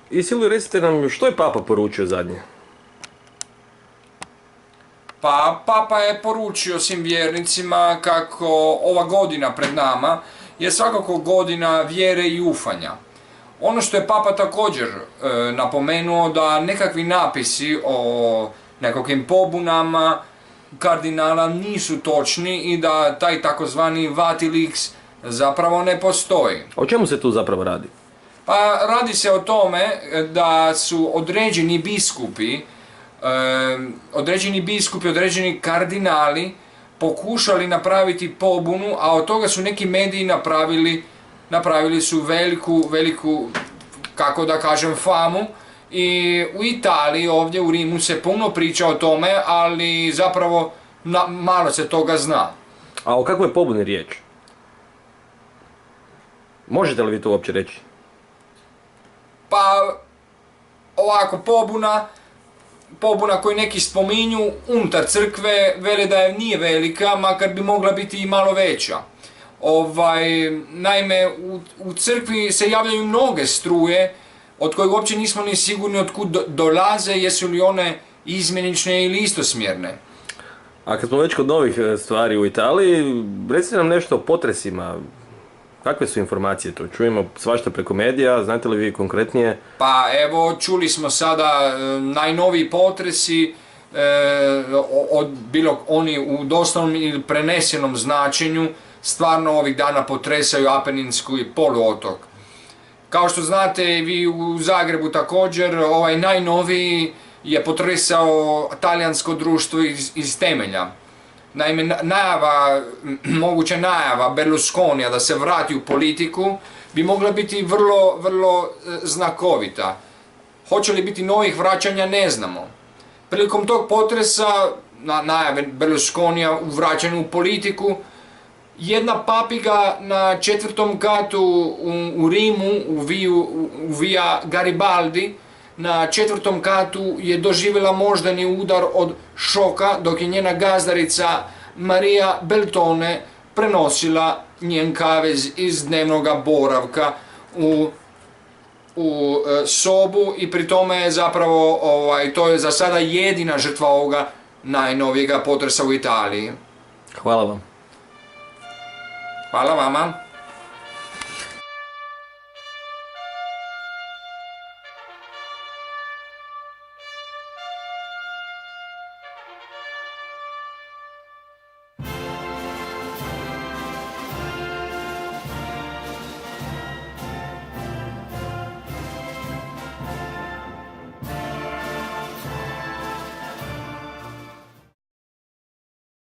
I Silvio, recite nam, što je Papa poručio zadnje? Pa Papa je poručio svim vjernicima kako ova godina pred nama je svakako godina vjere i ufanja. Ono što je Papa također napomenuo, da nekakvi napisi o nekakvim pobunama kardinala nisu točni i da taj takozvani Vatilix zapravo ne postoji. O čemu se tu zapravo radi? Pa radi se o tome da su određeni kardinali pokušali napraviti pobunu, a od toga su neki mediji napravili su veliku, kako da kažem, famu. I u Italiji, ovdje u Rimu se puno priča o tome, ali zapravo malo se toga zna. A o kakvoj pobuni riječ? Možete li vi to uopće reći? Pa ovako, pobuna koju neki spominju unutar crkve vele da je nije velika, makar bi mogla biti i malo veća. Naime, u crkvi se javljaju mnoge struje od kojih uopće nismo ni sigurni od kud dolaze, jesu li one izmjenične ili istosmjerne. A kad smo već kod novih stvari u Italiji, recite nam nešto o potresima. Kakve su informacije tu? Čujemo svašta preko medija, znate li vi konkretnije? Pa evo, čuli smo sada najnoviji potresi, bilo oni u doslovnom ili prenesenom značenju, stvarno ovih dana potresaju Apeninski poluotok. Kao što znate, vi u Zagrebu također, ovaj najnoviji je potresao talijansko društvo iz temelja. Naime, moguća najava Berlusconija da se vrati u politiku bi mogla biti vrlo znakovita. Hoće li biti novih vraćanja, ne znamo. Prilikom tog potresa, najave Berlusconija u vraćanju u politiku, jedna papiga na 4. katu u Rimu, u Via Garibaldi, na 4. katu je doživjela moždani udar od šoka, dok je njena gazdarica Maria Beltone prenosila njen kavez iz dnevnog boravka u sobu, i pri tome je zapravo, to je za sada jedina žrtva ovoga najnovijega potresa u Italiji. Hvala vam. Hvala vama.